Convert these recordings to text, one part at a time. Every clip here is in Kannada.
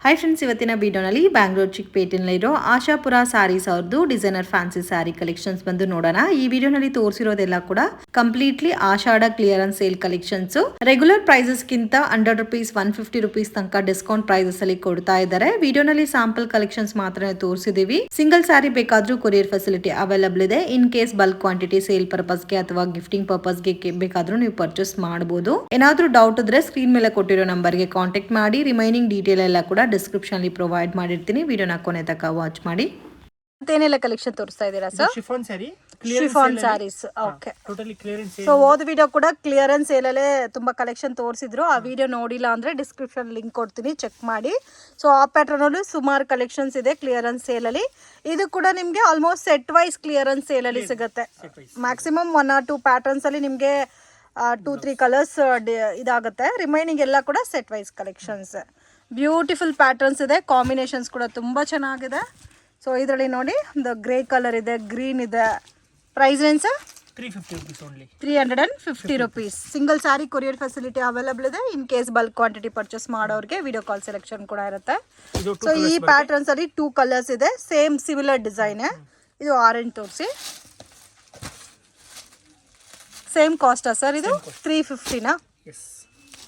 ಹಾಯ್ ಫ್ರೆಂಡ್ಸ್, ಇವತ್ತಿನ ವಿಡಿಯೋನಲ್ಲಿ ಬ್ಯಾಂಗ್ಳೂರ್ ಚಿಕ್ಕಪೇಟೆನಲ್ಲಿರೋ ಆಶಾಪುರ ಸ್ಯಾರೀಸ್ ಅವ್ರದ್ದು ಡಿಸೈನರ್ ಫ್ಯಾನ್ಸಿ ಸ್ಯಾರಿ ಕಲೆಕ್ಷನ್ಸ್ ಬಂದು ನೋಡೋಣ. ಈ ವಿಡಿಯೋನಲ್ಲಿ ತೋರಿಸಿರೋದೆಲ್ಲ ಕೂಡ completely Ashadha clearance sale collections. Regular prices ಗಿಂತ ₹100 ₹150 ತನಕ ಡಿಸ್ಕೌಂಟ್ ಪ್ರೈಸಸ್ ಅಲ್ಲಿ ಕೊಡ್ತಾ ಇದ್ದಾರೆ. ವಿಡಿಯೋನಲ್ಲಿ ಸ್ಯಾಂಪಲ್ ಕಲೆಕ್ಷನ್ಸ್ ಮಾತ್ರ ತೋರಿಸಿದೀವಿ. ಸಿಂಗಲ್ ಸ್ಯಾರಿ ಬೇಕಾದ್ರೂ ಕೊರಿಯರ್ ಫೆಸಿಲಿಟಿ ಅವೈಲಬಲ್ ಇದೆ. In case bulk quantity sale ಪರ್ಪಸ್ಗೆ ಅಥವಾ ಗಿಫ್ಟಿಂಗ್ ಪರ್ಪಸ್ಗೆ ಬೇಕಾದ್ರೂ ನೀವು ಪರ್ಚೇಸ್ ಮಾಡಬಹುದು. ಏನಾದ್ರೂ ಡೌಟ್ ಇದ್ರೆ ಸ್ಕ್ರೀನ್ ಮೇಲೆ ಕೊಟ್ಟಿರೋ ನಂಬರ್ಗೆ ಕಾಂಟ್ಯಾಕ್ಟ್ ಮಾಡಿ. ರಿಮೈನಿಂಗ್ ಡೀಟೇಲ್ ಎಲ್ಲ ಕೂಡ ಡಿಸ್ಕ್ರಿಪ್ಷನ್ ಅಲ್ಲಿ ಪ್ರೊವೈಡ್ ಮಾಡಿರ್ತೀನಿ. ವಿಡಿಯೋನ ಕೊನೆ ತನಕ ವಾಚ್ ಮಾಡಿ. ಮತ್ತೇನೆಲ್ಲ ಕಲೆಕ್ಷನ್ ತೋರಿಸ್ತಾ ಇದ್ದೀರಾ sir? Chiffon sari, chiffon saris. Okay, totally clearance. So ಹೋದ ವಿಡಿಯೋ ಕೂಡ ಕ್ಲಿಯರೆನ್ಸ್ ಸೇಲಲ್ಲೇ ತುಂಬಾ ಕಲೆಕ್ಷನ್ ತೋರಿಸಿದ್ರು. ಆ ವಿಡಿಯೋ ನೋಡಿಲ್ಲ ಅಂದ್ರೆ ಡಿಸ್ಕ್ರಿಪ್ಷನ್ ಲಿಂಕ್ ಕೊಡ್ತೀನಿ, ಚೆಕ್ ಮಾಡಿ. ಸೊ ಆ ಪ್ಯಾಟರ್ನ್ ಅಲ್ಲಿ ಸುಮಾರು ಕಲೆಕ್ಷನ್ಸ್ ಇದೆ ಕ್ಲಿಯರೆನ್ಸ್ ಸೇಲಲ್ಲಿ. ಇದು ಕೂಡ ನಿಮಗೆ ಆಲ್ಮೋಸ್ಟ್ ಸೆಟ್ ವೈಸ್ ಕ್ಲಿಯರೆನ್ಸ್ ಸೇಲಲ್ಲಿ ಸಿಗುತ್ತೆ. ಮ್ಯಾಕ್ಸಿಮಮ್ 1 or 2 ಪ್ಯಾಟರ್ನ್ಸ್ ಅಲ್ಲಿ ನಿಮಗೆ 2-3 ಕಲರ್ಸ್ ಇದಾಗುತ್ತೆ. ರಿಮೈನಿಂಗ್ ಎಲ್ಲ ಕೂಡ set wise collections. Beautiful patterns ಇದೆ, ಕಾಂಬಿನೇಷನ್ಸ್ ಕೂಡ ತುಂಬ ಚೆನ್ನಾಗಿದೆ. ಸೊ ಇದರಲ್ಲಿ ನೋಡಿ, ಒಂದು ಗ್ರೇ ಕಲರ್ ಇದೆ, ಗ್ರೀನ್ ಇದೆ. Price range ₹350. Single sari courier facility available ಇದೆ. In case bulk quantity purchase ಮಾಡೋರಿಗೆ ವಿಡಿಯೋ ಕಾಲ್ ಸೆಲೆಕ್ಷನ್ ಕೂಡ ಇರುತ್ತೆ. ಸೊ ಈ ಪ್ಯಾಟರ್ನ್ಸ್ ಅಲ್ಲಿ 2 ಕಲರ್ಸ್ ಇದೆ, ಸೇಮ್ ಸಿಮಿಲರ್ ಡಿಸೈನ್. ಇದು ಆರೆಂಜ್ ತೋರಿಸಿ. ಸೇಮ್ ಕಾಸ್ಟಾ ಸರ್ ಇದು? 350ನಾ?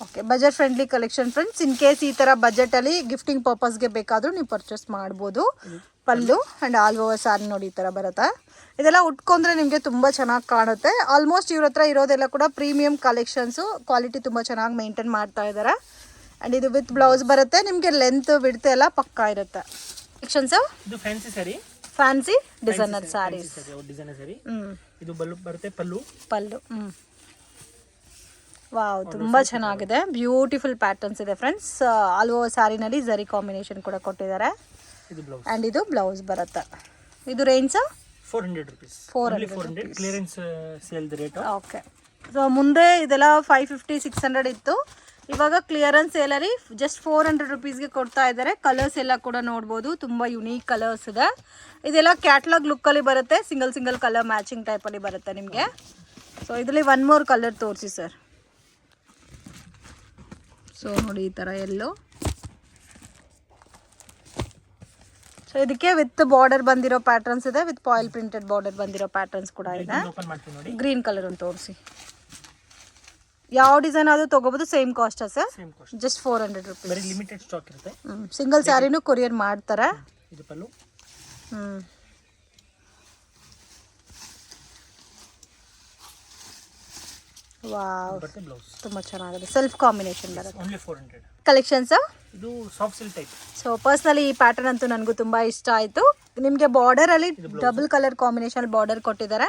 Okay, budget friendly collection friends. In case ಈ ಥರ ಬಜೆಟಲ್ಲಿ ಗಿಫ್ಟಿಂಗ್ ಪರ್ಪಸ್ಗೆ ಬೇಕಾದರೂ ನೀವು ಪರ್ಚೇಸ್ ಮಾಡ್ಬೋದು. ಪಲ್ಲು ಆ್ಯಂಡ್ ಆಲ್ ಓವರ್ ಸ್ಯಾರಿ ನೋಡಿ ಈ ಥರ ಬರುತ್ತೆ. ಇದೆಲ್ಲ ಉಟ್ಕೊಂಡ್ರೆ ನಿಮಗೆ ತುಂಬ ಚೆನ್ನಾಗಿ ಕಾಣುತ್ತೆ. ಆಲ್ಮೋಸ್ಟ್ ಇವ್ರ ಹತ್ರ ಇರೋದೆಲ್ಲ ಕೂಡ ಪ್ರೀಮಿಯಂ ಕಲೆಕ್ಷನ್ಸು. ಕ್ವಾಲಿಟಿ ತುಂಬ ಚೆನ್ನಾಗಿ ಮೇಂಟೈನ್ ಮಾಡ್ತಾ ಇದ್ದಾರೆ. ಆ್ಯಂಡ್ ಇದು ವಿತ್ ಬ್ಲೌಸ್ ಬರುತ್ತೆ. ನಿಮಗೆ ಲೆಂತ್ ವಿಡ್ತ್ ಎಲ್ಲ ಪಕ್ಕಾ ಇರುತ್ತೆ. ಕಲೆಕ್ಷನ್ಸು ಇದು fancy sari, fancy designer saris. ಇದು ಬರುತ್ತೆ ಪಲ್ಲು. ವಾವ್, ತುಂಬ ಚೆನ್ನಾಗಿದೆ. ಬ್ಯೂಟಿಫುಲ್ ಪ್ಯಾಟರ್ನ್ಸ್ ಇದೆ ಫ್ರೆಂಡ್ಸ್. ಆಲ್ ಓವರ್ ಸ್ಯಾರಿನಲ್ಲಿ ಝರಿ ಕಾಂಬಿನೇಷನ್ ಕೂಡ ಕೊಟ್ಟಿದ್ದಾರೆ. ಆ್ಯಂಡ್ ಇದು ಬ್ಲೌಸ್ ಬರುತ್ತೆ. ಇದು range ₹400 clearance sale rate. Okay, so ಮುಂದೆ ಇದೆಲ್ಲ 550-600 ಇತ್ತು. ಇವಾಗ ಕ್ಲಿಯರೆನ್ಸ್ ಸೇಲಲ್ಲಿ ಜಸ್ಟ್ ₹400ಗೆ ಕೊಡ್ತಾ ಇದ್ದಾರೆ. ಕಲರ್ಸ್ ಎಲ್ಲ ಕೂಡ ನೋಡ್ಬೋದು, ತುಂಬ ಯುನೀಕ್ ಕಲರ್ಸ್ ಇದೆ. ಇದೆಲ್ಲ ಕ್ಯಾಟ್ಲಾಗ್ ಲುಕ್ಕಲ್ಲಿ ಬರುತ್ತೆ. ಸಿಂಗಲ್ ಕಲರ್ ಮ್ಯಾಚಿಂಗ್ ಟೈಪಲ್ಲಿ ಬರುತ್ತೆ ನಿಮಗೆ. ಸೊ ಇದರಲ್ಲಿ 1 more ಕಲರ್ ತೋರಿಸಿ ಸರ್. ಸೊ ನೋಡಿ ಈ ಥರ ಎಲ್ಲೋ. ಸೊ ಇದಕ್ಕೆ ವಿತ್ ಬಾರ್ಡರ್ ಬಂದಿರೋ ಪ್ಯಾಟರ್ನ್ಸ್ ಇದೆ, ವಿತ್ ಪಾಯಿಲ್ ಪ್ರಿಂಟೆಡ್ ಬಾರ್ಡರ್ ಬಂದಿರೋ ಪ್ಯಾಟರ್ನ್ಸ್ ಕೂಡ ಇದೆ. ಗ್ರೀನ್ ಕಲರ್ ಒಂದು ತೋರಿಸಿ. ಯಾವ ಡಿಸೈನ್ ಆದರೂ ತೊಗೋಬೋದು. ಸೇಮ್ ಕಾಸ್ಟಾ ಸರ್? ಜಸ್ಟ್ ₹400. ಸಿಂಗಲ್ ಸ್ಯಾರಿನೂ ಕೊರಿಯರ್ ಮಾಡ್ತಾರೆ. ವಾವ್, ತುಂಬ ಚೆನ್ನಾಗಿದೆ. ಸೆಲ್ಫ್ ಕಾಂಬಿನೇಷನ್ ಬರುತ್ತೆ. ಕಲೆಕ್ಷನ್ಸ್ ಇದು soft silk type. So personally ಈ ಪ್ಯಾಟರ್ನ್ ಅಂತೂ ನನಗೂ ತುಂಬ ಇಷ್ಟ ಆಯಿತು. ನಿಮಗೆ ಬಾರ್ಡರಲ್ಲಿ ಡಬಲ್ ಕಲರ್ ಕಾಂಬಿನೇಷನ್ ಬಾರ್ಡರ್ ಕೊಟ್ಟಿದ್ದಾರೆ,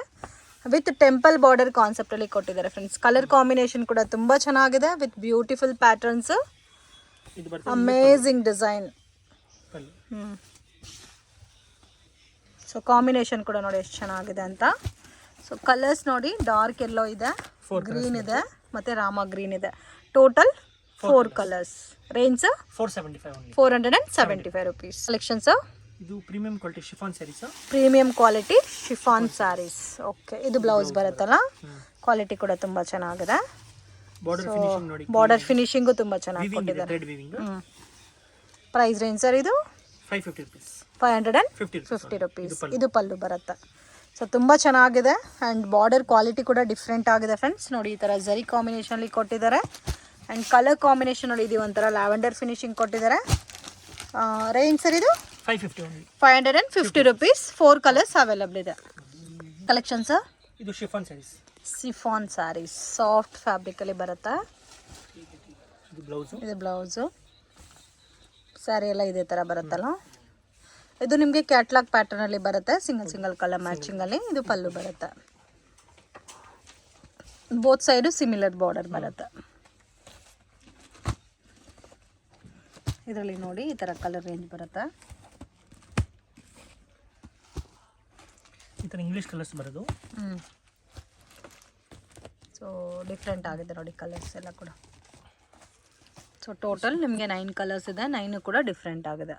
ವಿತ್ ಟೆಂಪಲ್ ಬಾರ್ಡರ್ ಕಾನ್ಸೆಪ್ಟಲ್ಲಿ ಕೊಟ್ಟಿದ್ದಾರೆ ಫ್ರೆಂಡ್ಸ್. ಕಲರ್ ಕಾಂಬಿನೇಷನ್ ಕೂಡ ತುಂಬ ಚೆನ್ನಾಗಿದೆ, with beautiful patterns, amazing design. So combination ಕೂಡ ನೋಡಿ ಎಷ್ಟು ಚೆನ್ನಾಗಿದೆ ಅಂತ. ಸೊ ಕಲರ್ಸ್ ನೋಡಿ, ಡಾರ್ಕ್ ಎಲ್ಲೋ ಇದೆ, ಗ್ರೀನ್ ಇದೆ, ಮತ್ತೆ ರಾಮ ಗ್ರೀನ್ ಇದೆ. Total 4 colours. ರೇಂಜ್ ₹475. ಕಲೆಕ್ಷನ್ಸ್ ಇದು premium quality chiffon saris. Premium quality chiffon saris. Okay, ಇದು ಬ್ಲೌಸ್ ಬರುತ್ತಲ್ಲ, ಕ್ವಾಲಿಟಿ ಕೂಡ ತುಂಬ ಚೆನ್ನಾಗಿದೆ. ಬಾರ್ಡರ್ ಫಿನಿಶಿಂಗು ತುಂಬ ಚೆನ್ನಾಗಿ ಕೊಟ್ಟಿದ್ದಾರೆ. ಪ್ರೈಸ್ ರೇಂಜ್ ಸರ್ ಇದು ₹550. ಇದು ಪಲ್ಲು ಬರುತ್ತೆ. ಸೊ ತುಂಬ ಚೆನ್ನಾಗಿದೆ. ಆ್ಯಂಡ್ ಬಾರ್ಡರ್ ಕ್ವಾಲಿಟಿ ಕೂಡ ಡಿಫ್ರೆಂಟ್ ಆಗಿದೆ ಫ್ರೆಂಡ್ಸ್. ನೋಡಿ ಈ ಥರ ಝರಿ ಕಾಂಬಿನೇಷನಲ್ಲಿ ಕೊಟ್ಟಿದ್ದಾರೆ. ಆ್ಯಂಡ್ ಕಲರ್ ಕಾಂಬಿನೇಷನ್ ನೋಡಿ, ಇದು ಒಂಥರ ಲ್ಯಾವೆಂಡರ್ ಫಿನಿಶಿಂಗ್ ಕೊಟ್ಟಿದ್ದಾರೆ. ರೇಂಜ್ ಸರ್ ಇದು ₹550. 4 ಕಲರ್ಸ್ ಅವೈಲಬಲ್ ಇದೆ. Collection sir? ಇದು ಶಿಫಾನ್ ಸ್ಯಾರೀಸ್, ಸಾಫ್ಟ್ ಫ್ಯಾಬ್ರಿಕಲ್ಲಿ ಬರುತ್ತೆ. ಇದು ಬ್ಲೌಸು. ಸ್ಯಾರಿ ಎಲ್ಲ ಇದೇ ಥರ ಬರುತ್ತಲ್ಲ. ಇದು ನಿಮಗೆ ಕ್ಯಾಟ್ಲಾಗ್ ಪ್ಯಾಟರ್ನಲ್ಲಿ ಬರುತ್ತೆ, ಸಿಂಗಲ್ ಕಲರ್ ಮ್ಯಾಚಿಂಗಲ್ಲಿ. ಇದು ಪಲ್ಲು ಬರುತ್ತೆ. ಬೋತ್ ಸೈಡು ಸಿಮಿಲರ್ ಬಾರ್ಡರ್ ಬರುತ್ತೆ. ಇದರಲ್ಲಿ ನೋಡಿ ಈ ಥರ ಕಲರ್ ರೇಂಜ್ ಬರುತ್ತೆ. ಈ ಥರ ಇಂಗ್ಲಿಷ್ ಕಲರ್ಸ್ ಬರೋದು. ಸೊ ಡಿಫ್ರೆಂಟ್ ಆಗಿದೆ ನೋಡಿ ಕಲರ್ಸ್ ಎಲ್ಲ ಕೂಡ. ಸೊ ಟೋಟಲ್ ನಿಮಗೆ 9 ಕಲರ್ಸ್ ಇದೆ. 9 ಕೂಡ ಡಿಫ್ರೆಂಟ್ ಆಗಿದೆ.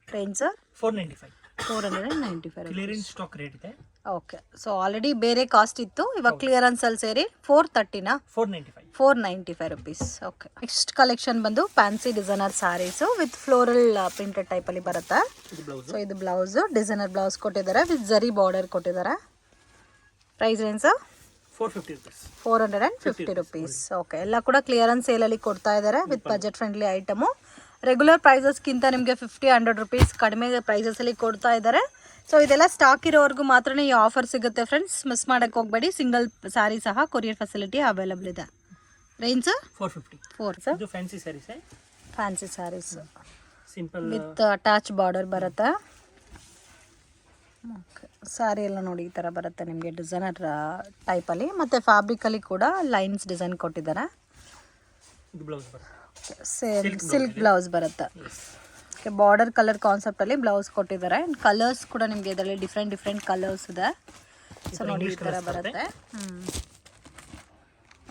ರೇಂಜ್ ₹495. ₹495. ಕ್ಲಿಯರೆನ್ಸ್ ಸ್ಟಾಕ್ ರೇಟ್ ಇದೆ. ಓಕೆ, ಸೊ ಆಲ್ರೆಡಿ ಬೇರೆ ಕಾಸ್ಟ್ ಇತ್ತು, ಇವಾಗ ಕ್ಲಿಯರೆನ್ಸ್ ಅಲ್ಲಿ ಸೇರಿ 430ನಾ? 495. 495 ರುಪೀಸ್. ಓಕೆ, ನೆಕ್ಸ್ಟ್ ಕಲೆಕ್ಷನ್ ಬಂದು fancy designer saris with floral printed ಟೈಪಲ್ಲಿ ಬರುತ್ತೆ. ಇದು ಬ್ಲೌಸ್. ಸೊ ಇದು ಬ್ಲೌಸು, ಡಿಸೈನರ್ ಬ್ಲೌಸ್ ಕೊಟ್ಟಿದ್ದಾರೆ ವಿತ್ ಜರಿ ಬಾರ್ಡರ್ ಕೊಟ್ಟಿದ್ದಾರೆ. Price range 450 rupees. 450 rupees. Okay, ಎಲ್ಲ ಕೂಡ ಕ್ಲಿಯರೆನ್ಸ್ ಸೇಲಲ್ಲಿ ಕೊಡ್ತಾ ಇದ್ದಾರೆ with budget friendly item. Regular ಪ್ರೈಸಸ್ಗಿಂತ ನಿಮಗೆ 50-100 ರುಪೀಸ್ ಕಡಿಮೆ ಪ್ರೈಸಸಲ್ಲಿ ಕೊಡ್ತಾ ಇದ್ದಾರೆ. ಸೊ ಇದೆಲ್ಲ ಸ್ಟಾಕ್ ಇರೋವರೆಗೂ ಮಾತ್ರ ಈ ಆಫರ್ ಸಿಗುತ್ತೆ ಫ್ರೆಂಡ್ಸ್, ಮಿಸ್ ಮಾಡೋಕ್ಕೆ ಹೋಗಬೇಡಿ. ಸಿಂಗಲ್ ಸ್ಯಾರಿ ಸಹ ಕೊರಿಯರ್ ಫೆಸಿಲಿಟಿ ಅವೈಲಬಲ್ ಇದೆ. ರೇಂಜ್ 450. 4 ಇದು fancy saris. Fancy saris simple with attach border ಬರುತ್ತೆ. ಓಕೆ, ಸ್ಯಾರಿ ಎಲ್ಲ ನೋಡಿ ಈ ಥರ ಬರುತ್ತೆ ನಿಮಗೆ ಡಿಸೈನರ್ ಟೈಪಲ್ಲಿ, ಮತ್ತು ಫ್ಯಾಬ್ರಿಕಲ್ಲಿ ಕೂಡ ಲೈನ್ಸ್ ಡಿಸೈನ್ ಕೊಟ್ಟಿದ್ದಾರೆ. ಇದು ಬ್ಲೌಸ್ ಬರುತ್ತೆ. ಸೇಮ್ ಸಿಲ್ಕ್ ಬ್ಲೌಸ್ ಬರುತ್ತೆ. ಓಕೆ, ಬಾರ್ಡರ್ ಕಲರ್ ಕಾನ್ಸೆಪ್ಟಲ್ಲಿ ಬ್ಲೌಸ್ ಕೊಟ್ಟಿದ್ದಾರೆ. ಕಲರ್ಸ್ ಕೂಡ ನಿಮಗೆ ಇದರಲ್ಲಿ ಡಿಫ್ರೆಂಟ್ ಕಲರ್ಸ್ ಇದೆ. ಸೊ ನೋಡಿ ಈ ಥರ ಬರುತ್ತೆ.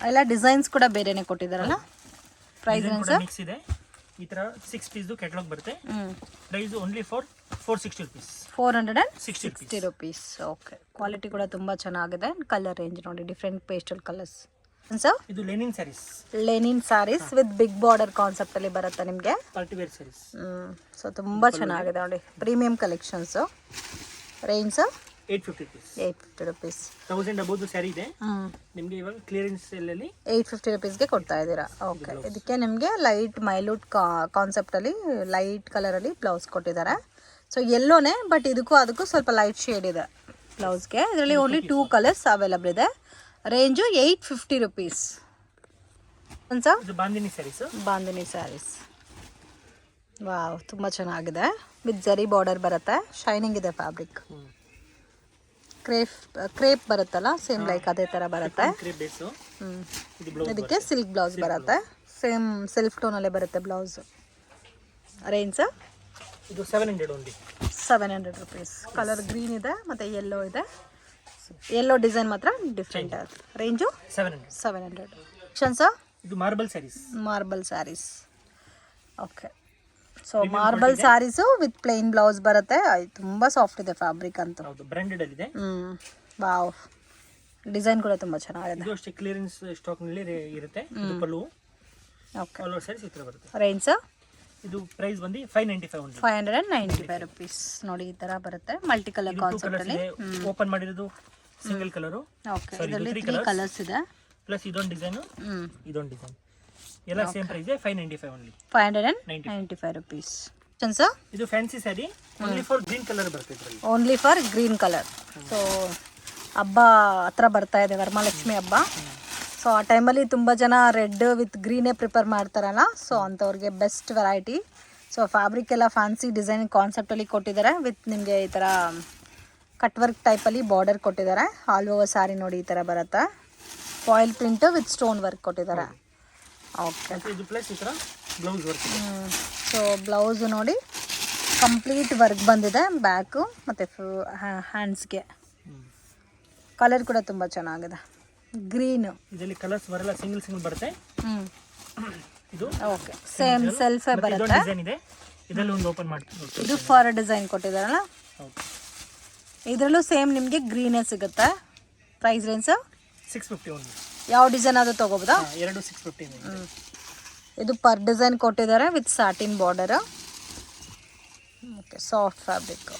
ಎಲ್ಲ ಡಿಸೈನ್ಸ್ ಕೂಡ ಬೇರೆನೇ ಕೊಟ್ಟಿದ್ದಾರಲ್ಲ. ಪ್ರೈಸ್ ರೇಂಜ್ ಮಿಕ್ಸ್ ಇದೆ. ಈ ತರ 6 ಪೀಸ್ ಕ್ಯಾಟಲಾಗ್ ಬರುತ್ತೆ. Price only for 460 rupees. 460 rupees. Okay, quality ಕೂಡ ತುಂಬ ಚೆನ್ನಾಗಿದೆ. ಕಲರ್ ರೇಂಜ್ ನೋಡಿ ಡಿಫ್ರೆಂಟ್ ಪೇಸ್ಟಲ್ ಕಲರ್ಸ್. ಸರ್ ಇದು linen saris. Linen saris with big border concept ಅಲ್ಲಿ ಬರುತ್ತೆ ನಿಮಗೆ. Party wear saris. ಸೊ ತುಂಬಾ ಚೆನ್ನಾಗಿದೆ ನೋಡಿ, premium collections. Range 850 rupees. 850 rupees. 1000 above sari ಇದೆ ನಿಮಗೆ. ಇವಾಗ ಕ್ಲಿಯರೆನ್ಸ್ ಸೇಲ್ ಅಲ್ಲಿ 850 ರುಪೀಸ್ಗೆ ಕೊಡ್ತಾ ಇದ್ದೀರಾ. ಓಕೆ, ಇದಕ್ಕೆ ನಿಮಗೆ ಲೈಟ್ ಮೈಲ್ಯೂಟ್ ಕಾನ್ಸೆಪ್ಟ್ ಅಲ್ಲಿ ಲೈಟ್ ಕಲರ್ ಅಲ್ಲಿ ಬ್ಲೌಸ್ ಕೊಟ್ಟಿದ್ದಾರೆ. ಸೊ ಎಲ್ಲೋನೇ, ಬಟ್ ಇದಕ್ಕೂ ಅದಕ್ಕೂ ಸ್ವಲ್ಪ ಲೈಟ್ ಶೇಡ್ ಇದೆ ಬ್ಲೌಸ್ಗೆ. ಇದರಲ್ಲಿ ಓನ್ಲಿ 2 ಕಲರ್ಸ್ ಅವೈಲಬಲ್ ಇದೆ. Range 850 rupees. ಇದು ಬಾಂದಿನಿ ಸ್ಯಾರೀಸ್. ಬಾಂದಿನಿ ಸ್ಯಾರೀಸ್, ವಾವ್, ತುಂಬ ಚೆನ್ನಾಗಿದೆ. ವಿತ್ ಜರಿ ಬಾರ್ಡರ್ ಬರುತ್ತೆ, ಶೈನಿಂಗ್ ಇದೆ ಫ್ಯಾಬ್ರಿಕ್. ಕ್ರೇಪ್ ಬರುತ್ತಲ್ಲ, ಸೇಮ್ ಲೈಕ್ ಅದೇ ಥರ ಬರುತ್ತೆ. ಇದಕ್ಕೆ ಸಿಲ್ಕ್ ಬ್ಲೌಸ್ ಬರುತ್ತೆ, ಸೇಮ್ ಸೆಲ್ಫ್ ಟೋನಲ್ಲೇ ಬರುತ್ತೆ ಬ್ಲೌಸ್. ರೇಂಜ್ ಇದು 700 ಓನ್ಲಿ. 700 ರುಪೀಸ್. ಕಲರ್ ಗ್ರೀನ್ ಇದೆ ಮತ್ತು ಯೆಲ್ಲೋ ಇದೆ. ಯೆಲ್ಲೋ ಡಿಸೈನ್ ಮಾತ್ರ ಡಿಫ್ರೆಂಟ್. ರೇಂಜು 700. ಇದು marble saris. Marble saris. Okay, so marble saris with plain blouse ಬರುತ್ತೆ. ತುಂಬ ಸಾಫ್ಟ್ ಇದೆ ಫ್ಯಾಬ್ರಿಕ್ ಅಂತೂ. ಹೌದು, ಬ್ರಾಂಡೆಡ್ ಅಲ್ಲಿ ಇದೆ. ವಾವ್, ಡಿಸೈನ್ ಕೂಡ ತುಂಬ ಚೆನ್ನಾಗಿದೆ. ಇದು ಅಷ್ಟೇ ಕ್ಲಿಯರೆನ್ಸ್ ಸ್ಟಾಕ್ ನಲ್ಲಿ ಇರುತ್ತೆ. ಇದು ಪಲ್ಲು. ಓಕೆ, ಆಲ್ ಓವರ್ ಸ್ಯಾರೀಸ್ ಈ ತರ ಬರುತ್ತೆ. ರೇಂಜ್ ಇದು ಪ್ರೈಸ್ ಬಂದು 595 ಓನ್ಲಿ. 595 ರುಪೀಸ್. ನೋಡಿ ಈ ತರ ಬರುತ್ತೆ, ಮಲ್ಟಿ ಕಲರ್ ಕಾನ್ಸೆಪ್ಟ್ ಅಲ್ಲಿ. ಓಪನ್ ಮಾಡಿರೋದು ಸಿಂಗಲ್ ಕಲರ್. ಓಕೆ, ಇದರಲ್ಲಿ 3 ಕಲರ್ಸ್ ಇದೆ. ಪ್ಲಸ್ ಇದೊಂದು ಡಿಸೈನ್, ಇದೊಂದು ಡಿಸೈನ್, ಎಲ್ಲ ಸೇಮ್ ಪ್ರೈಸ್ 595 ಓನ್ಲಿ. 595 ರುಪೀಸ್. ಇದು fancy sari only for green colour ಬರುತ್ತೆ ಇದರಲ್ಲಿ. Only for green colour. So ಹಬ್ಬ ಹತ್ರ ಬರ್ತಾ ಇದೆ, ವರಮಹಾಲಕ್ಷ್ಮಿ ಹಬ್ಬ. ಸೊ ಆ ಟೈಮಲ್ಲಿ ತುಂಬ ಜನ ರೆಡ್ ವಿತ್ ಗ್ರೀನೇ ಪ್ರಿಪೇರ್ ಮಾಡ್ತಾರಲ್ಲ, ಸೊ ಅಂಥವ್ರಿಗೆ ಬೆಸ್ಟ್ ವೆರೈಟಿ. ಸೊ ಫ್ಯಾಬ್ರಿಕ್ ಎಲ್ಲ ಫ್ಯಾನ್ಸಿ ಡಿಸೈನ್ ಕಾನ್ಸೆಪ್ಟಲ್ಲಿ ಕೊಟ್ಟಿದ್ದಾರೆ. ವಿತ್ ನಿಮಗೆ ಈ ಥರ ಕಟ್ ವರ್ಕ್ ಟೈಪಲ್ಲಿ ಬಾರ್ಡರ್ ಕೊಟ್ಟಿದ್ದಾರೆ. ಆಲ್ ಓವರ್ ಸ್ಯಾರಿ ನೋಡಿ ಈ ಥರ ಬರುತ್ತೆ. Foil print with stone work ಕೊಟ್ಟಿದ್ದಾರೆ. ಓಕೆ, ಇದು ಪ್ಲಸ್ ಈ ಥರ ಬ್ಲೌಸ್ ವರ್ಕ್. ಸೊ ಬ್ಲೌಸು ನೋಡಿ ಕಂಪ್ಲೀಟ್ ವರ್ಕ್ ಬಂದಿದೆ, ಬ್ಯಾಕು ಮತ್ತು ಹ್ಯಾಂಡ್ಸ್ಗೆ. ಕಲರ್ ಕೂಡ ತುಂಬ ಚೆನ್ನಾಗಿದೆ, ಗ್ರೀನ್. ಇದರಲ್ಲಿ ಕಲರ್ಸ್ ಬರಲ್ಲ, ಸಿಂಗಲ್ ಬರುತ್ತೆ. ಇದು ಓಕೆ, ಸೇಮ್ ಸೆಲ್ಫ್ ಬರುತ್ತೆ. ಡಿಸೈನ್ ಇದೆ, ಇದರಲ್ಲಿ ಒಂದು ಓಪನ್ ಮಾಡ್ತೀನಿ. ಇದು ಫಾರ್ ಡಿಸೈನ್ ಕೊಟ್ಟಿದ್ದಾರಲ್ಲ, ಇದರಲ್ಲೂ ಸೇಮ್ ನಿಮಗೆ ಗ್ರೀನೇ ಸಿಗುತ್ತೆ. Price range 650 only. ಯಾವ ಡಿಸೈನ್ ಆದರೂ ತೊಗೋಬೋದಾ? ಎರಡು 650. ಇದು ಪರ್ ಡಿಸೈನ್ ಕೊಟ್ಟಿದ್ದಾರೆ with satin border. Okay, soft fabric.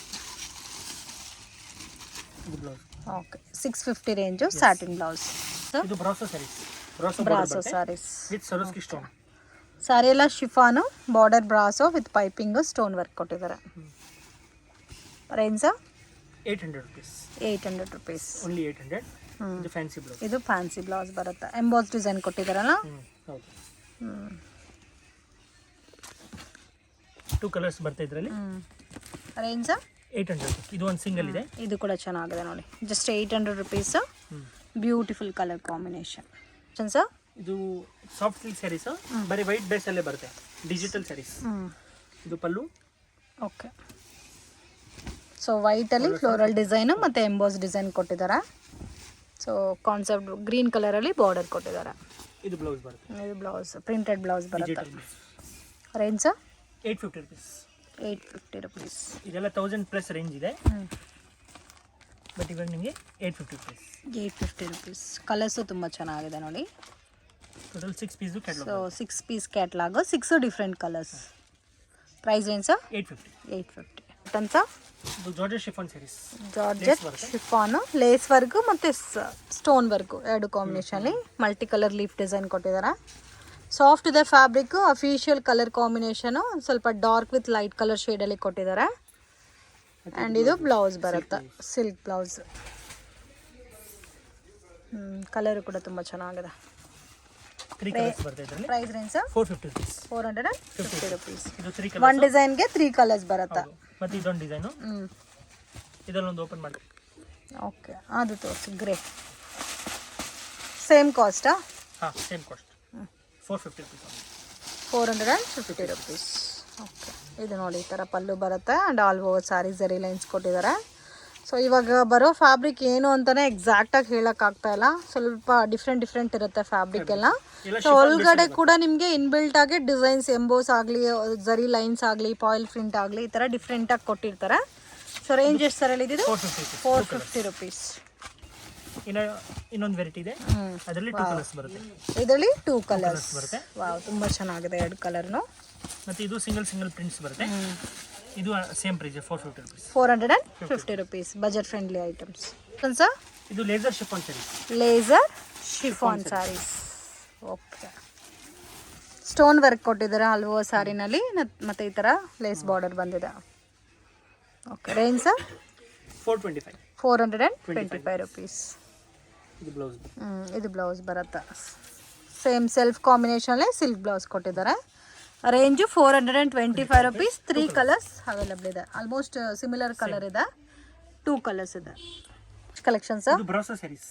Okay, 650 range, satin blouse. ಇದು brasso saris. Brasso saris with Swarovski stone. Sari ಎಲ್ಲ chiffon, border brasso with piping, stone work ಕೊಟ್ಟಿದ್ದಾರೆ. Range 800 rupees. 800 ರುಪೀಸ್. ಓನ್ಲಿ 800. ಇದು ಫ್ಯಾನ್ಸಿ ಬ್ಲೌಸ್. ಇದು ಫ್ಯಾನ್ಸಿ ಬ್ಲೌಸ್ ಬರುತ್ತೆ, ಎಂಬೋಸ್ ಡಿಸೈನ್ ಕೊಟ್ಟಿದ್ದಾರಲ್ಲ. ಹೌದು, 2 ಕಲರ್ಸ್ ಬರುತ್ತೆ ಇದರಲ್ಲಿ. ರೇಂಜ್ 800. ಇದು ಒಂದು ಸಿಂಗಲ್ ಇದೆ. ಇದು ಕೂಡ ಚೆನ್ನಾಗಿದೆ ನೋಡಿ, just 800 rupees. Beautiful colour combination. Sir ಇದು ಸಾಫ್ಟ್ ಸಿಲ್ಕ್ ಸ್ಯಾರೀಸ್, ಬರೀ ವೈಟ್ ಬೇಸ್ ಅಲ್ಲೇ ಬರುತ್ತೆ, ಡಿಜಿಟಲ್ ಸ್ಯಾರೀಸ್. ಇದು ಪಲ್ಲು. ಓಕೆ, ಸೊ ವೈಟಲ್ಲಿ ಫ್ಲೋರಲ್ ಡಿಸೈನು ಮತ್ತು ಎಂಬೋಸ್ ಡಿಸೈನ್ ಕೊಟ್ಟಿದ್ದಾರೆ. ಸೊ ಕಾನ್ಸೆಪ್ಟ್ ಗ್ರೀನ್ ಕಲರಲ್ಲಿ ಬಾರ್ಡರ್ ಕೊಟ್ಟಿದ್ದಾರೆ. ಇದು ಬ್ಲೌಸ್ ಬರುತ್ತೆ. ಇದು ಬ್ಲೌಸ್ ಪ್ರಿಂಟೆಡ್ ಬ್ಲೌಸ್ ಬರುತ್ತೆ. Range 850 rupees. 850 ರುಪೀಸ್. ಇದೆಲ್ಲ 1000 ಪ್ಲಸ್ ರೇಂಜ್ ಇದೆ. ಬಟ್ ಇವಾಗ ನಿಮಗೆ 850 ರುಪೀಸ್. 850 ರುಪೀಸ್. ಕಲರ್ಸು ತುಂಬ ಚೆನ್ನಾಗಿದೆ ನೋಡಿ. Total 6 piece catalogue. So 6 piece catalogue, 6 different colours. Price ಏನು ಸರ್? 850. 850 ಅಂತ. ಇದು georgette chiffon saris. Georgette chiffon, lace work ಮತ್ತು ಸ್ಟೋನ್ ವರ್ಕು ಎರಡು ಕಾಂಬಿನೇಷನಲ್ಲಿ ಮಲ್ಟಿ ಕಲರ್ ಲೀಫ್ ಡಿಸೈನ್ ಕೊಟ್ಟಿದ್ದಾರೆ. ಸಾಫ್ಟ್ ಇದೆ ಫ್ಯಾಬ್ರಿಕ್ಕು. ಅಫಿಷಿಯಲ್ ಕಲರ್ ಕಾಂಬಿನೇಷನು ಸ್ವಲ್ಪ ಡಾರ್ಕ್ ವಿತ್ ಲೈಟ್ ಕಲರ್ ಶೇಡಲ್ಲಿ ಕೊಟ್ಟಿದ್ದಾರೆ. ಆ್ಯಂಡ್ ಇದು ಬ್ಲೌಸ್ ಬರುತ್ತೆ, ಸಿಲ್ಕ್ ಬ್ಲೌಸ್. ಕಲರು ಕೂಡ ತುಂಬ ಚೆನ್ನಾಗಿದೆ. 3 ಕಲರ್ಸ್ ಬರುತ್ತೆ ಇದರಲ್ಲಿ. Price range sir? 450 rupees. 450 rupees. ಇದು 3 ಕಲರ್ಸ್. ಒನ್ ಡಿಸೈನ್ಗೆ 3 ಕಲರ್ಸ್ ಬರುತ್ತೆ. ಮತ್ತೆ ಇದೊಂದು ಡಿಸೈನು. ಇದಲ್ಲೊಂದು ಓಪನ್ ಮಾಡಿ. ಓಕೆ, ಅದು ತೋರಿಸಿ. ಗ್ರೇ ಸೇಮ್ ಕಾಸ್ಟಾ? ಹಾಂ, same cost. 450 rupees. 450 rupees. Okay, ಇದು ನೋಡಿ ಈ ಥರ ಪಲ್ಲು ಬರುತ್ತೆ and all over sari zari lines ಕೊಟ್ಟಿದ್ದಾರೆ. ಸೊ ಇವಾಗ ಬರೋ ಫ್ಯಾಬ್ರಿಕ್ ಏನು ಅಂತಲೇ ಎಕ್ಸಾಕ್ಟಾಗಿ ಹೇಳೋಕ್ಕಾಗ್ತಾ ಇಲ್ಲ. ಸ್ವಲ್ಪ ಡಿಫ್ರೆಂಟ್ ಇರುತ್ತೆ ಫ್ಯಾಬ್ರಿಕ್ ಎಲ್ಲ. ಸೊ ಒಳಗಡೆ ಕೂಡ ನಿಮಗೆ ಇನ್ಬಿಲ್ಟ್ ಆಗಿ ಡಿಸೈನ್ಸ್, ಎಂಬೋಸ್ ಆಗಲಿ, ಝರಿ ಲೈನ್ಸ್ ಆಗಲಿ, ಪಾಯಿಲ್ ಪ್ರಿಂಟ್ ಆಗಲಿ, ಈ ಥರ ಡಿಫ್ರೆಂಟಾಗಿ ಕೊಟ್ಟಿರ್ತಾರೆ. ಸೊ ರೇಂಜ್ ಎಷ್ಟು ಸರ್ ಹೇಳಿದ್ದು? 450 ರುಪೀಸ್. ಇನ್ನೊಂದು ವೆರೈಟಿ ಇದೆ, ಅದರಲ್ಲಿ 2 ಕಲರ್ಸ್ ಬರುತ್ತೆ. ಇದರಲ್ಲಿ 2 ಕಲರ್ಸ್ ಬರುತ್ತೆ. ವಾವ್, ತುಂಬ ಚೆನ್ನಾಗಿದೆ ಎರಡು ಕಲರ್ನು. ಮತ್ತೆ ಇದು ಸಿಂಗಲ್ ಪ್ರಿಂಟ್ಸ್ ಬರುತ್ತೆ. ಇದು same price 450 rupees. 450 rupees. Budget friendly items. Sir ಇದು laser chiffon saris. Laser chiffon saris. Okay, stone work ಕೊಟ್ಟಿದ್ದಾರೆ ಅಲ್ವೋ ಸ್ಯಾರಿನಲ್ಲಿ, ಮತ್ತು ಈ ಥರ ಲೇಸ್ ಬಾರ್ಡರ್ ಬಂದಿದೆ. Okay, range sir? 425. 425 ರುಪೀಸ್. ಇದು ಬ್ಲೌಸ್. ಇದು ಬ್ಲೌಸ್ ಬರುತ್ತೆ. ಸೇಮ್ ಸೆಲ್ಫ್ ಕಾಂಬಿನೇಷನಲ್ಲಿ ಸಿಲ್ಕ್ ಬ್ಲೌಸ್ ಕೊಟ್ಟಿದ್ದಾರೆ. Range 425 rupees. 3 ಕಲರ್ಸ್ ಅವೈಲಬಲ್ ಇದೆ. ಆಲ್ಮೋಸ್ಟ್ ಸಿಮಿಲರ್ ಕಲರ್ ಇದೆ. 2 ಕಲರ್ಸ್ ಇದೆ. Collection sir? ಇದು brasso saris.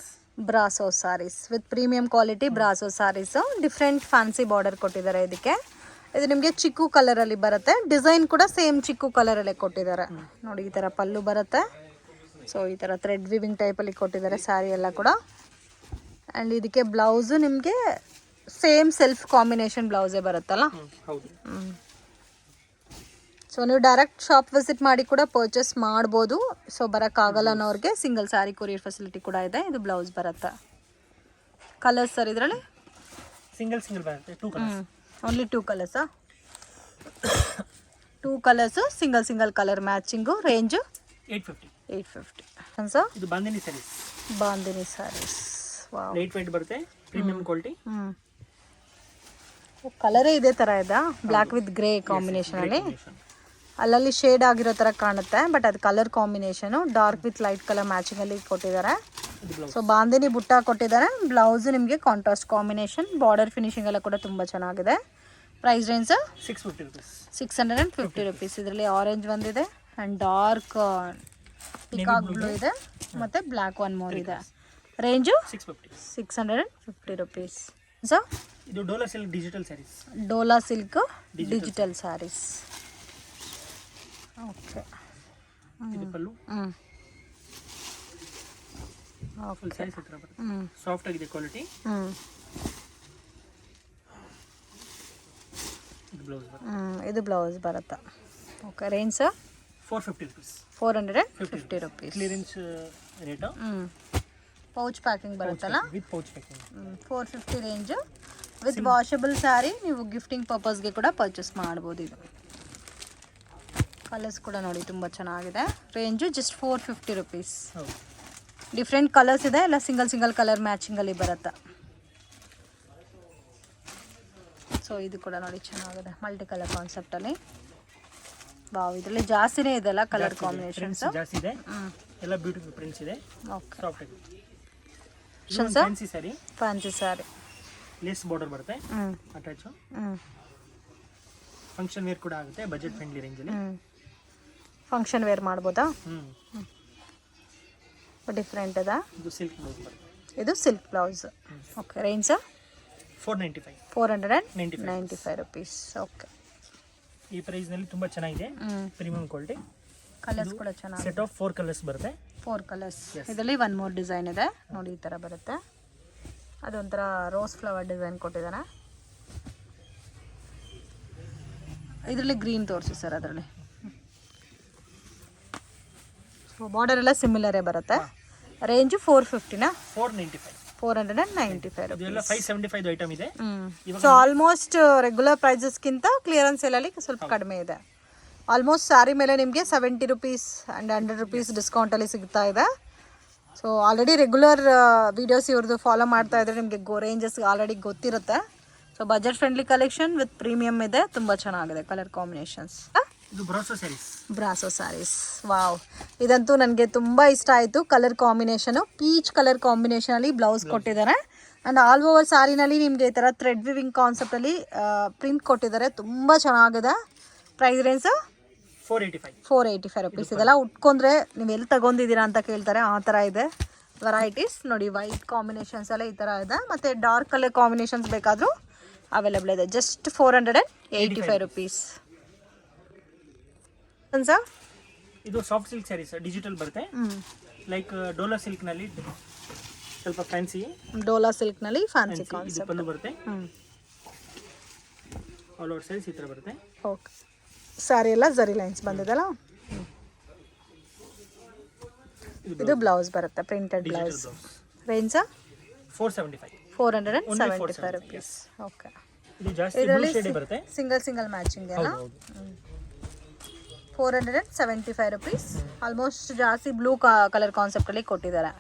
Brasso saris with premium quality brasso saris. Different fancy border ಕೊಟ್ಟಿದ್ದಾರೆ ಇದಕ್ಕೆ. ಇದು ನಿಮಗೆ ಚಿಕ್ಕು ಕಲರಲ್ಲಿ ಬರುತ್ತೆ. ಡಿಸೈನ್ ಕೂಡ ಸೇಮ್ ಚಿಕ್ಕು ಕಲರಲ್ಲೇ ಕೊಟ್ಟಿದ್ದಾರೆ ನೋಡಿ. ಈ ಥರ ಪಲ್ಲು ಬರುತ್ತೆ. ಸೊ ಈ ಥರ ಥ್ರೆಡ್ ವಿವಿಂಗ್ ಟೈಪಲ್ಲಿ ಕೊಟ್ಟಿದ್ದಾರೆ ಸ್ಯಾರಿ ಎಲ್ಲ ಕೂಡ. ಆ್ಯಂಡ್ ಇದಕ್ಕೆ ಬ್ಲೌಸು ನಿಮಗೆ ಸೇಮ್ ಸೆಲ್ಫ್ ಕಾಂಬಿನೇಷನ್ ಬ್ಲೌಸೇ ಬರುತ್ತಲ್ಲ. ಹೌದು. ಸೊ ನೀವು ಡೈರೆಕ್ಟ್ ಶಾಪ್ ವಿಸಿಟ್ ಮಾಡಿ ಕೂಡ ಪರ್ಚೇಸ್ ಮಾಡ್ಬೋದು. ಸೊ ಬರೋಕ್ಕಾಗಲ್ಲ ಅನ್ನೋರಿಗೆ ಸಿಂಗಲ್ ಸ್ಯಾರಿ ಕೊರಿಯರ್ ಫೆಸಿಲಿಟಿ ಕೂಡ ಇದೆ. ಇದು ಬ್ಲೌಸ್ ಬರುತ್ತೆ. ಕಲರ್ಸ್ ಸರ್ ಇದರಲ್ಲಿ? ಸಿಂಗಲ್ ಬರುತ್ತೆ. 2 ಕಲರ್ಸ್. ಓನ್ಲಿ 2 ಕಲರ್ಸಾ? 2 colours, single colour matching. Range 850. Sir ಇದು bandhani saris. Bandhani saris. Wow, light weight ಬರುತ್ತೆ, ಪ್ರೀಮಿಯಂ ಕ್ವಾಲಿಟಿ. ಕಲರೇ ಇದೇ ಥರ ಇದೆ, ಬ್ಲ್ಯಾಕ್ ವಿತ್ ಗ್ರೇ ಕಾಂಬಿನೇಷನಲ್ಲಿ. ಅಲ್ಲಲ್ಲಿ ಶೇಡ್ ಆಗಿರೋ ಥರ ಕಾಣುತ್ತೆ, ಬಟ್ ಅದು colour combination dark with light colour ಮ್ಯಾಚಿಂಗಲ್ಲಿ ಕೊಟ್ಟಿದ್ದಾರೆ. ಸೊ ಬಾಂದಿನಿ ಬುಟ್ಟ ಕೊಟ್ಟಿದ್ದಾರೆ. ಬ್ಲೌಸು ನಿಮಗೆ ಕಾಂಟ್ರಾಸ್ಟ್ ಕಾಂಬಿನೇಷನ್. ಬಾರ್ಡರ್ ಫಿನಿಶಿಂಗ್ ಎಲ್ಲ ಕೂಡ ತುಂಬ ಚೆನ್ನಾಗಿದೆ. Price range 650 rupees. 650 ರುಪೀಸ್. ಇದರಲ್ಲಿ ಆರೆಂಜ್ ಒಂದಿದೆ ಆ್ಯಂಡ್ ಡಾರ್ಕ್ ಪಿಕಾಕ್ ಬ್ಲೂ ಇದೆ, ಮತ್ತು ಬ್ಲ್ಯಾಕ್ ಒನ್ ಮೋರ್ ಇದೆ. Range 650 rupees. ಸೊ ಇದು dola silk digital saris. Dola silk digital saris. Okay, ಇದು ಪಲ್ಲು. ಫುಲ್ ಸ್ಯಾರೀಸ್ ಹತ್ರ ಬರುತ್ತೆ. ಸಾಫ್ಟ್ ಆಗಿದೆ ಕ್ವಾಲಿಟಿ. ಇದು ಬ್ಲೌಸ್ ಬರುತ್ತೆ. ಇದು ಬ್ಲೌಸ್ ಬರುತ್ತೆ. Okay, range sir? 450 rupees. 450 rupees. Clearance rate. Pouch packing ಬರುತ್ತಲ್ಲ, with pouch packing. 450 range with washable sari. ನೀವು ಗಿಫ್ಟಿಂಗ್ ಪರ್ಪಸ್ಗೆ ಕೂಡ ಪರ್ಚೇಸ್ ಮಾಡ್ಬೋದು. ಇದು ಕಲರ್ಸ್ ಕೂಡ ನೋಡಿ ತುಂಬ ಚೆನ್ನಾಗಿದೆ. Range just 450 rupees. Different colours ಇದೆ, ಎಲ್ಲ ಸಿಂಗಲ್ ಕಲರ್ ಮ್ಯಾಚಿಂಗಲ್ಲಿ ಬರುತ್ತೆ. ಸೊ ಇದು ಕೂಡ ನೋಡಿ ಚೆನ್ನಾಗಿದೆ, ಮಲ್ಟಿ ಕಲರ್ ಕಾನ್ಸೆಪ್ಟಲ್ಲಿ. ವಾವ್, ಇದರಲ್ಲಿ ಜಾಸ್ತಿನೇ ಇದೆಲ್ಲ ಕಲರ್ ಕಾಂಬಿನೇಷನ್ಸ್ ಜಾಸ್ತಿ ಇದೆ. ಎಲ್ಲ ಬ್ಯೂಟಿಫುಲ್ ಪ್ರಿಂಟ್ಸ್ ಇದೆ. ಓಕೆ, ಸಾಫ್ಟ್ ಆಗಿದೆ. Fancy sari. Fancy sari. Lace border ಬರುತ್ತೆ ಅಟ್ಯಾಚ್. ಫಂಕ್ಷನ್ ವೇರ್ ಕೂಡ ಆಗುತ್ತೆ, ಬಜೆಟ್ ಫ್ರೆಂಡ್ಲಿ ರೇಂಜಲ್ಲಿ. ಫಂಕ್ಷನ್ ವೇರ್ ಮಾಡ್ಬೋದಾ? ಡಿಫ್ರೆಂಟ್ ಇದೆ. ಇದು ಸಿಲ್ಕ್ ಬ್ಲೌಸ್ ಬರುತ್ತೆ. ಇದು silk blouse. Okay, range 495. 495 rupees. Okay, ಈ ಪ್ರೈಸ್ನಲ್ಲಿ ತುಂಬ ಚೆನ್ನಾಗಿದೆ, ಪ್ರೀಮಿಯಂ ಕ್ವಾಲಿಟಿ. ಕಲರ್ಸ್ ಕೂಡ ಚೆನ್ನಾಗಿದೆ. ಸೆಟ್ ಆಫ್ 4 ಕಲರ್ಸ್ ಬರುತ್ತೆ. 4 ಕಲರ್ಸ್. ಇದರಲ್ಲಿ 1 ಮೋರ್ ಡಿಸೈನ್ ಇದೆ ನೋಡಿ, ಈ ಥರ ಬರುತ್ತೆ. ಅದೊಂಥರ ರೋಸ್ ಫ್ಲವರ್ ಡಿಸೈನ್ ಕೊಟ್ಟಿದ್ದಾನೆ. ಇದರಲ್ಲಿ ಗ್ರೀನ್ ತೋರಿಸಿ ಸರ್. ಅದರಲ್ಲಿ ಸೊ ಬಾರ್ಡರ್ ಎಲ್ಲ ಸಿಮಿಲರೇ ಬರುತ್ತೆ. ರೇಂಜು 450ನಾ? 495. 495 ರುಪೀಸ್. ಇದೆಲ್ಲ 575 ಐಟಮ್ ಇದೆ. ಸೊ ಆಲ್ಮೋಸ್ಟ್ ರೆಗ್ಯುಲರ್ ಪ್ರೈಸಸ್ಗಿಂತ ಕ್ಲಿಯರೆನ್ಸ್ ಸೇಲಲ್ಲಿ ಸ್ವಲ್ಪ ಕಡಿಮೆ ಇದೆ. ಆಲ್ಮೋಸ್ಟ್ ಸ್ಯಾರಿ ಮೇಲೆ ನಿಮಗೆ 70 ರುಪೀಸ್ ಆ್ಯಂಡ್ 100 ರುಪೀಸ್ ಡಿಸ್ಕೌಂಟಲ್ಲಿ ಸಿಗ್ತಾ ಇದೆ. ಸೊ ಆಲ್ರೆಡಿ ರೆಗ್ಯುಲರ್ ವೀಡಿಯೋಸ್ ಇವ್ರದ್ದು ಫಾಲೋ ಮಾಡ್ತಾ ಇದ್ರೆ ನಿಮಗೆ ರೇಂಜಸ್ ಆಲ್ರೆಡಿ ಗೊತ್ತಿರುತ್ತೆ. So budget friendly collection with premium ಇದೆ, ತುಂಬ ಚೆನ್ನಾಗಿದೆ ಕಲರ್ ಕಾಂಬಿನೇಷನ್ಸ್. ಇದು brasso saris. Brasso saris, wow, ಇದಂತೂ ನನಗೆ ತುಂಬ ಇಷ್ಟ ಆಯಿತು. ಕಲರ್ ಕಾಂಬಿನೇಷನು ಪೀಚ್ ಕಲರ್ ಕಾಂಬಿನೇಷನಲ್ಲಿ ಬ್ಲೌಸ್ ಕೊಟ್ಟಿದ್ದಾರೆ ಆ್ಯಂಡ್ ಆಲ್ ಓವರ್ ಸ್ಯಾರಿನಲ್ಲಿ ನಿಮಗೆ ಈ ಥರ ಥ್ರೆಡ್ ವಿವಿಂಗ್ ಕಾನ್ಸೆಪ್ಟಲ್ಲಿ ಪ್ರಿಂಟ್ ಕೊಟ್ಟಿದ್ದಾರೆ, ತುಂಬ ಚೆನ್ನಾಗಿದೆ. Price range 485 rupees. ಇದೆಲ್ಲ ಉಟ್ಕೊಂಡ್ರೆ ನೀವು ಎಲ್ಲಿ ತಗೊಂಡಿದ್ದೀರಾ ಅಂತ ಕೇಳ್ತಾರೆ, ಆ ಥರ ಇದೆ ವೆರೈಟೀಸ್. ನೋಡಿ ವೈಟ್ ಕಾಂಬಿನೇಷನ್ಸ್ ಎಲ್ಲ ಈ ಥರ ಇದೆ, ಮತ್ತು ಡಾರ್ಕ್ ಕಲರ್ ಕಾಂಬಿನೇಷನ್ಸ್ ಬೇಕಾದರೂ ಅವೈಲೇಬಲ್ ಇದೆ. Just 485 rupees. ಇದು ಸಾಫ್ಟ್ ಸಿಲ್ಕ್ ಸ್ಯಾರೀಸ್ ಡಿಜಿಟಲ್ ಬರುತ್ತೆ. ಲೈಕ್ ಡೋಲಾ ಸಿಲ್ಕ್ ನಲ್ಲಿ ಸ್ವಲ್ಪ ಫ್ಯಾನ್ಸಿ. ಡೋಲಾ ಸಿಲ್ಕ್ ನಲ್ಲಿ ಫ್ಯಾನ್ಸಿ ಇದು ಕಾನ್ಸೆಪ್ಟ್ ಪಲ್ಲು ಬರುತ್ತೆ. ಆಲ್ ಓವರ್ ಸ್ಯಾರೀಸ್ ಈ ತರ ಬರುತ್ತೆ. ಓಕೆ, ಸ್ಯಾರಿ ಎಲ್ಲ ಜರಿ ಲೈನ್ಸ್ ಬಂದಿದೆಲ್ಲ. ಇದು ಬ್ಲೌಸ್ ಬರುತ್ತೆ, printed blouse. Range 475 rupees. Okay, ಇದು ಜಾಸ್ತಿ ಬ್ಲೂ ಶೇಡ್ ಬರುತ್ತೆ. ಸಿಂಗಲ್ ಮ್ಯಾಚಿಂಗ್ ಎಲ್ಲ. 475 ರುಪೀಸ್. ಆಲ್ಮೋಸ್ಟ್ ಜಾಸ್ತಿ ಬ್ಲೂ ಕಲರ್ ಕಾನ್ಸೆಪ್ಟಲ್ಲಿ ಕೊಟ್ಟಿದ್ದಾರೆ.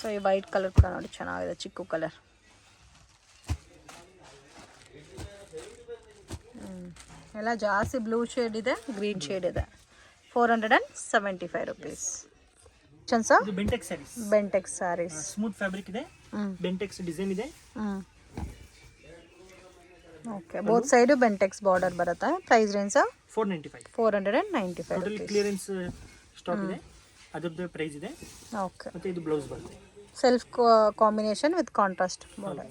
ಸೊ ಈ ವೈಟ್ ಕಲರ್ ಕೂಡ ನೋಡಿ ಚೆನ್ನಾಗಿದೆ, ಚಿಕ್ಕು ಕಲರ್. ಎಲ್ಲ ಜಾಸ್ತಿ ಬ್ಲೂ ಶೇಡ್ ಇದೆ, ಗ್ರೀನ್ ಶೇಡ್ ಇದೆ. 475 ರುಪೀಸ್. ಇದು Bentex saris. Bentex saris smooth fabric ಇದೆ, ಬೆಂಟೆಕ್ಸ್ ಡಿಸೈನ್ ಇದೆ. Okay, both side Bentex border ಬರುತ್ತೆ. Price range 495 totally clearance stock ಇದೆ, ಅದರದ್ದು ಪ್ರೈಸ್ ಇದೆ. ಓಕೆ, ಮತ್ತೆ ಇದು ಬ್ಲೌಸ್ ಬರುತ್ತೆ. Self combination with contrast border.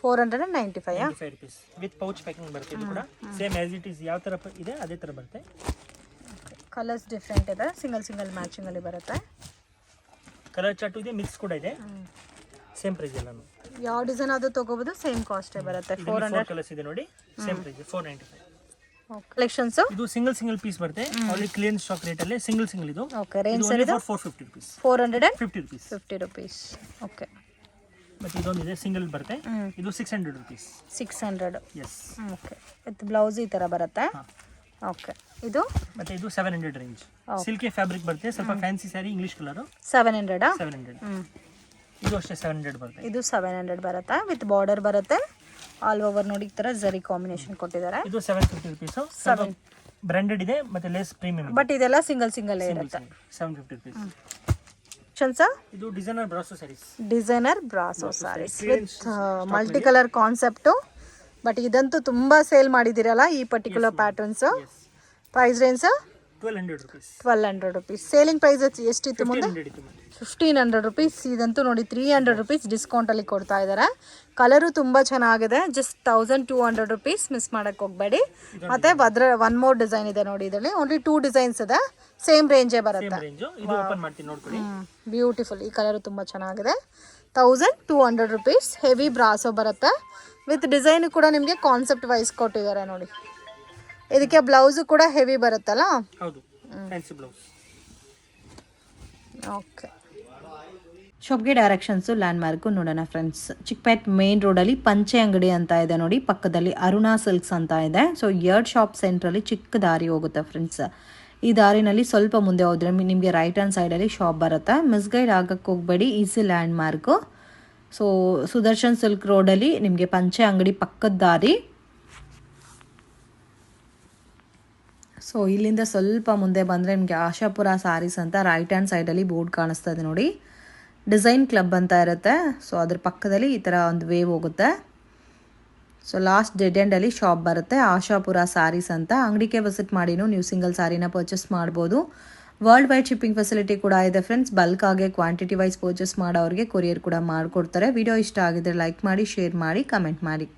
495 rupees with pouch packing ಬರುತ್ತೆ. ಇದು ಕೂಡ ಸೇಮ್ ಆಸ್ ಇಟ್ ಇಸ್ ಯಾವ ತರ ಇದೆ ಅದೇ ತರ ಬರುತ್ತೆ. ಕಲರ್ಸ್ ಡಿಫ್ರೆಂಟ್ ಇದೆ, ಸಿಂಗಲ್ ಮ್ಯಾಚಿಂಗ್ ಅಲ್ಲಿ ಬರುತ್ತೆ. ಕಲರ್ ಚಾರ್ಟ್ ಇದೆ, ಮಿಕ್ಸ್ ಕೂಡ ಇದೆ. ಸೇಮ್ ಪ್ರೈಸ್ ಎಲ್ಲಾನು. ಯಾವ ಡಿಸೈನ್ ಅದು ತಗೋಬಹುದು, ಸೇಮ್ ಕಾಸ್ಟ್ ಬರುತ್ತೆ. 400 ಕಲರ್ಸ್ ಇದೆ ನೋಡಿ, ಸೇಮ್ ಪ್ರೈಸ್ 495. ಕಲೆಕ್ಷನ್ಸ್ ಇದು ಸಿಂಗಲ್ ಪೀಸ್ ಬರುತ್ತೆ. ಆಲ್ರೆಡಿ ಕ್ಲಿಯರೆನ್ಸ್ ಸ್ಟಾಕ್ ರೇಟ್ ಅಲ್ಲಿ ಸಿಂಗಲ್ ಇದು. ಓಕೆ, ರೇಂಜ್ ಸರ್ ಇದು 450 ರುಪೀಸ್. 450 ರುಪೀಸ್. ಓಕೆ, ಮತ್ತೆ ಇದೊಂದು ಇದೆ ಸಿಂಗಲ್ ಬರುತ್ತೆ. ಇದು 600 rupees. 600. Yes. Okay, with blouse ಈ ತರ ಬರುತ್ತೆ. ಓಕೆ, ಇದು ಮತ್ತೆ ಇದು 700 ರೇಂಜ್. ಸಿಲ್ಕಿ ಫ್ಯಾಬ್ರಿಕ್ ಬರುತ್ತೆ, ಸ್ವಲ್ಪ ಫ್ಯಾನ್ಸಿ ಸ್ಯಾರಿ, ಇಂಗ್ಲಿಷ್ ಕಲರ್. 700. ಇದು ಅಷ್ಟೇ 700 ಬರುತ್ತೆ. ಇದು 700 ಬರುತ್ತೆ, ವಿತ್ ಬಾರ್ಡರ್ ಬರುತ್ತೆ. ಆಲ್ ಓವರ್ ನೋಡಿ ಈ ತರ ಜರಿ ಕಾಂಬಿನೇಷನ್ ಕೊಟ್ಟಿದ್ದಾರೆ. ಇದು 750 ರುಪೀಸ್. 7 ಬ್ರಾಂಡೆಡ್ ಇದೆ ಮತ್ತೆ ಲೇಸ್ ಪ್ರೀಮಿಯಂ. ಬಟ್ ಇದೆಲ್ಲ ಸಿಂಗಲ್ ಇರುತ್ತೆ. 750 ರುಪೀಸ್. ಇದು designer brasso saris. Designer brasso saris with multi colour concept. But ಇದಂತೂ ತುಂಬಾ ಸೇಲ್ ಮಾಡಿದಿರಲ್ಲ ಈ particular patterns. Price range 1200 rupees. Selling price ಎಷ್ಟಿತ್ತು ಮುಂದೆ? 1500 ರುಪೀಸ್. ಇದಂತೂ ನೋಡಿ 300 ರುಪೀಸ್ ಡಿಸ್ಕೌಂಟಲ್ಲಿ ಕೊಡ್ತಾ ಇದ್ದಾರೆ. ಕಲರು ತುಂಬ ಚೆನ್ನಾಗಿದೆ. Just 1200 rupees. ಮಿಸ್ ಮಾಡೋಕ್ಕೆ ಹೋಗಬೇಡಿ. ಮತ್ತು ಒನ್ ಮೋರ್ ಡಿಸೈನ್ ಇದೆ ನೋಡಿ, ಇದರಲ್ಲಿ ಓನ್ಲಿ 2 ಡಿಸೈನ್ಸ್ ಇದೆ, ಸೇಮ್ ರೇಂಜೇ ಬರುತ್ತೆ. ಬ್ಯೂಟಿಫುಲ್. ಈ ಕಲರು ತುಂಬ ಚೆನ್ನಾಗಿದೆ. 1200 ರುಪೀಸ್. ಹೆವಿ ಬ್ರಾಸೋ ಬರುತ್ತೆ ವಿತ್ ಡಿಸೈನ್ ಕೂಡ ನಿಮಗೆ ಕಾನ್ಸೆಪ್ಟ್ ವೈಸ್ ಕೊಟ್ಟಿದ್ದಾರೆ ನೋಡಿ. ಇದಕ್ಕೆ ಬ್ಲೌಸು ಕೂಡ ಹೆವಿ ಬರುತ್ತಲ್ಲ. ಹೌದು, ಫ್ಯಾನ್ಸಿ ಬ್ಲೌಸ್. ಓಕೆ, ಶಾಪ್ಗೆ ಡೈರೆಕ್ಷನ್ಸು ಲ್ಯಾಂಡ್ಮಾರ್ಕು ನೋಡೋಣ ಫ್ರೆಂಡ್ಸ್. ಚಿಕ್ಕಪೇಟ್ ಮೇನ್ ರೋಡಲ್ಲಿ ಪಂಚೆ ಅಂಗಡಿ ಅಂತ ಇದೆ ನೋಡಿ, ಪಕ್ಕದಲ್ಲಿ ಅರುಣಾ ಸಿಲ್ಕ್ಸ್ ಅಂತ ಇದೆ. ಸೊ 2 ಶಾಪ್ ಸೆಂಟ್ರಲ್ಲಿ ಚಿಕ್ಕ ದಾರಿ ಹೋಗುತ್ತೆ ಫ್ರೆಂಡ್ಸ್. ಈ ದಾರಿನಲ್ಲಿ ಸ್ವಲ್ಪ ಮುಂದೆ ಹೋದ್ರೆ ನಿಮಗೆ ರೈಟ್ ಹ್ಯಾಂಡ್ ಸೈಡಲ್ಲಿ ಶಾಪ್ ಬರುತ್ತೆ. ಮಿಸ್ಗೈಡ್ ಆಗಕ್ಕೆ ಹೋಗಬೇಡಿ, easy landmark. So Sudarshan silk ರೋಡಲ್ಲಿ ನಿಮಗೆ ಪಂಚೆ ಅಂಗಡಿ ಪಕ್ಕದ ದಾರಿ. ಸೊ ಇಲ್ಲಿಂದ ಸ್ವಲ್ಪ ಮುಂದೆ ಬಂದರೆ ನಿಮಗೆ ಆಶಾಪುರ ಸ್ಯಾರೀಸ್ ಅಂತ ರೈಟ್ ಹ್ಯಾಂಡ್ ಸೈಡಲ್ಲಿ ಬೋರ್ಡ್ ಕಾಣಿಸ್ತಾ ಇದೆ ನೋಡಿ. ಡಿಸೈನ್ ಕ್ಲಬ್ ಅಂತ ಇರುತ್ತೆ. ಸೊ ಅದ್ರ ಪಕ್ಕದಲ್ಲಿ ಈ ಥರ ಒಂದು ವೇವ್ ಹೋಗುತ್ತೆ. ಸೊ ಲಾಸ್ಟ್ ಡೆಡ್ ಎಂಡಲ್ಲಿ ಶಾಪ್ ಬರುತ್ತೆ, ಆಶಾಪುರ ಸ್ಯಾರೀಸ್ ಅಂತ. ಅಂಗಡಿಗೆ ವಿಸಿಟ್ ಮಾಡಿನೂ ನೀವು ಸಿಂಗಲ್ ಸ್ಯಾರಿನ ಪರ್ಚೇಸ್ ಮಾಡ್ಬೋದು. ವರ್ಲ್ಡ್ ವೈಡ್ ಶಿಪ್ಪಿಂಗ್ ಫೆಸಿಲಿಟಿ ಕೂಡ ಇದೆ ಫ್ರೆಂಡ್ಸ್. ಬಲ್ಕ್ ಆಗಿ ಕ್ವಾಂಟಿಟಿ ವೈಸ್ ಪರ್ಚೇಸ್ ಮಾಡೋರಿಗೆ ಕೊರಿಯರ್ ಕೂಡ ಮಾಡಿಕೊಡ್ತಾರೆ. ವಿಡಿಯೋ ಇಷ್ಟ ಆಗಿದ್ರೆ ಲೈಕ್ ಮಾಡಿ, ಶೇರ್ ಮಾಡಿ, ಕಮೆಂಟ್ ಮಾಡಿ.